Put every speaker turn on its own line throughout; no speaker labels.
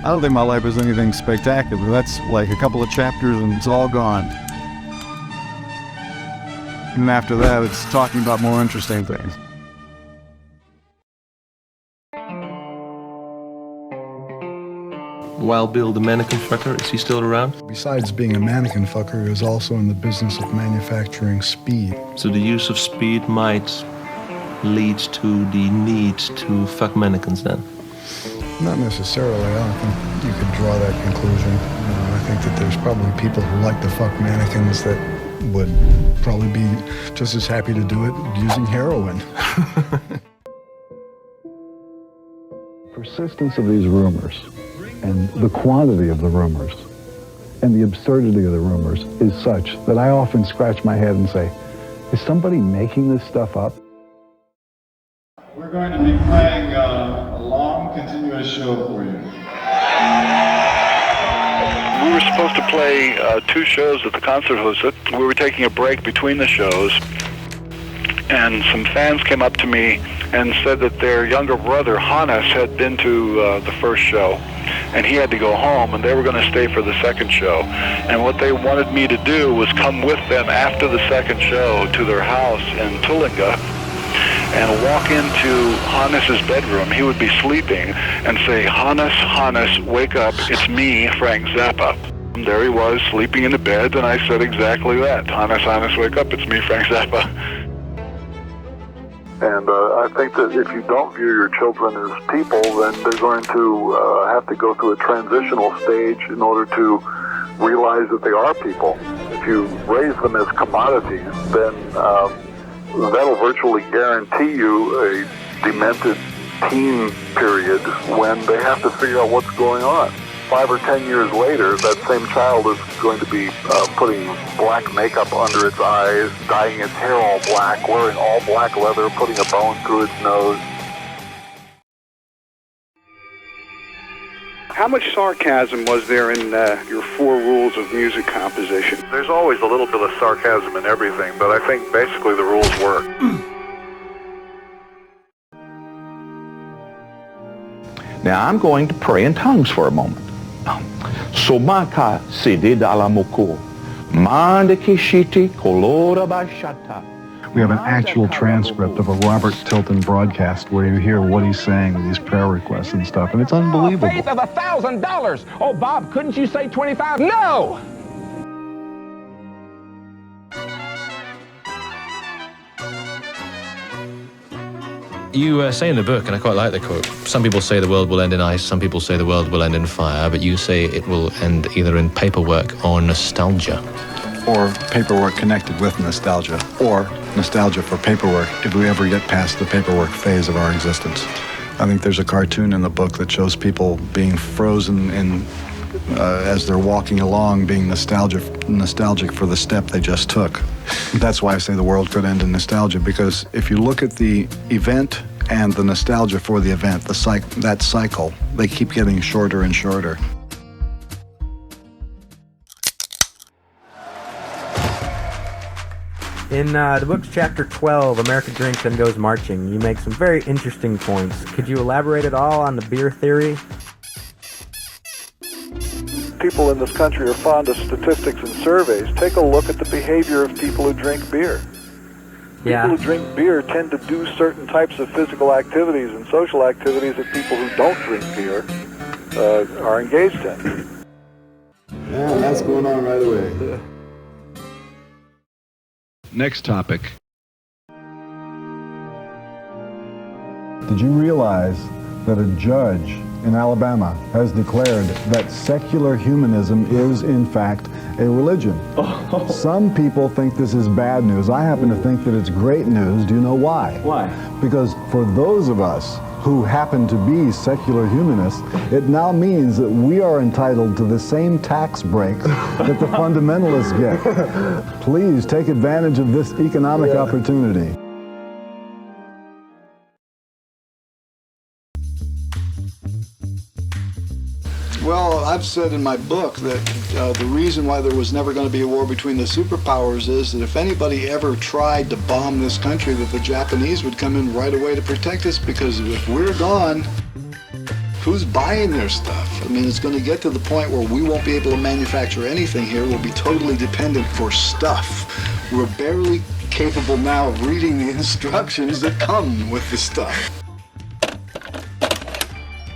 I don't think my life was anything spectacular. That's like a couple of chapters and it's all gone. And after that, it's talking about more interesting things.
Wild Bill the mannequin fucker, is he still around?
Besides being a mannequin fucker, he was also in the business of manufacturing speed.
So the use of speed might lead to the need to fuck mannequins then?
Not necessarily. I don't think you could draw that conclusion. I think that there's probably people who like to fuck mannequins that would probably be just as happy to do it using heroin.
Persistence of these rumors and the quantity of the rumors and the absurdity of the rumors is such that I often scratch my head and say, is somebody making this stuff up?
We're going to be playing a long, continuous show for you.
We were supposed to play 2 shows at the concert hall. We were taking a break between the shows, and some fans came up to me and said that their younger brother, Hannes, had been to the first show, and he had to go home, and they were going to stay for the second show. And what they wanted me to do was come with them after the second show to their house in Tilton and walk into Hannes's bedroom. He would be sleeping and say, Hannes, Hannes, wake up, it's me, Frank Zappa. And there he was, sleeping in the bed, and I said exactly that. Hannes, Hannes, wake up, it's me, Frank Zappa.
And I think that if you don't view your children as people, then they're going to have to go through a transitional stage in order to realize that they are people. If you raise them as commodities, then that'll virtually guarantee you a demented teen period when they have to figure out what's going on. 5 or 10 years later, that same child is going to be putting black makeup under its eyes, dyeing its hair all black, wearing all black leather, putting a bone through its nose.
How much sarcasm was there in your 4 rules of music composition?
There's always a little bit of sarcasm in everything, but I think basically the rules work.
Now I'm going to pray in tongues for a moment. Somaka sede dalamoko, mande kishiti kolora bashata.
We have an actual transcript of a Robert Tilton broadcast where you hear what he's saying with these prayer requests and stuff, and it's unbelievable.
Faith of $1,000. Oh, Bob, couldn't you say 25? No!
You say in the book, and I quite like the quote, some people say the world will end in ice, some people say the world will end in fire, but you say it will end either in paperwork or nostalgia.
Or paperwork connected with nostalgia, or nostalgia for paperwork if we ever get past the paperwork phase of our existence. I think there's a cartoon in the book that shows people being frozen in, as they're walking along, being nostalgic for the step they just took. That's why I say the world could end in nostalgia, because if you look at the event and the nostalgia for the event, that cycle, they keep getting shorter and shorter.
In the book's chapter 12, America Drinks and Goes Marching, you make some very interesting points. Could you elaborate at all on the beer theory?
People in this country are fond of statistics and surveys. Take a look at the behavior of people who drink beer.
Yeah.
People who drink beer tend to do certain types of physical activities and social activities that people who don't drink beer are engaged in.
Yeah, that's going on right away.
Next topic. Did you realize that a judge in Alabama has declared that secular humanism is, in fact, a religion? Oh. Some people think this is bad news. I happen to think that it's great news. Do you know why?
Why?
Because for those of us who happen to be secular humanists, it now means that we are entitled to the same tax breaks that the fundamentalists get. Please take advantage of this economic opportunity.
Well, I've said in my book that the reason why there was never going to be a war between the superpowers is that if anybody ever tried to bomb this country, that the Japanese would come in right away to protect us, because if we're gone, Who's buying their stuff? I mean, it's going to get to the point where we won't be able to manufacture anything here. We'll be totally dependent for stuff. We're barely capable now of reading the instructions that come with the stuff.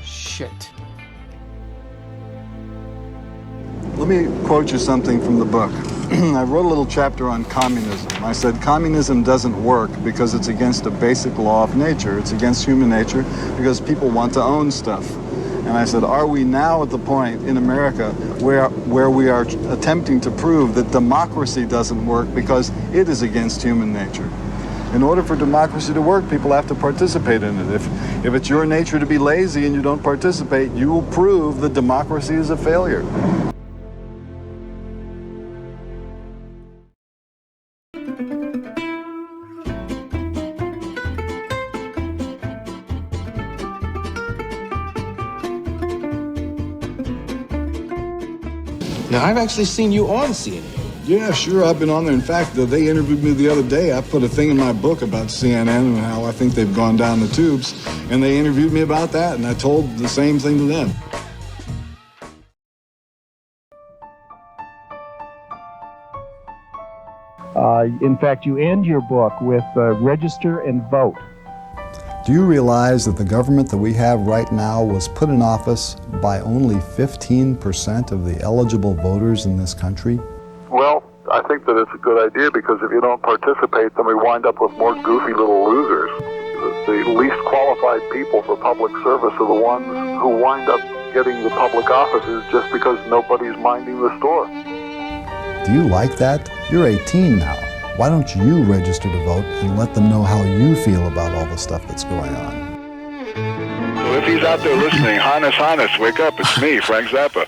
Shit.
Let me quote you something from the book. I wrote a little chapter on communism. I said communism doesn't work because it's against a basic law of nature. It's against human nature because people want to own stuff. And I said, are we now at the point in America where we are attempting to prove that democracy doesn't work because it is against human nature? In order for democracy to work, people have to participate in it. If it's your nature to be lazy and you don't participate, you will prove that democracy is a failure.
Now, I've actually seen you on CNN.
Yeah, sure, I've been on there. In fact, they interviewed me the other day. I put a thing in my book about CNN and how I think they've gone down the tubes, and they interviewed me about that, and I told the same thing to them.
In fact, you end your book with register and vote.
Do you realize that the government that we have right now was put in office by only 15% of the eligible voters in this country?
Well, I think that it's a good idea because if you don't participate, then we wind up with more goofy little losers. The least qualified people for public service are the ones who wind up getting the public offices just because nobody's minding the store.
Do you like that? You're 18 now. Why don't you register to vote and let them know how you feel about all the stuff that's going on?
So if he's out there listening, Hannes, wake up, it's me, Frank Zappa.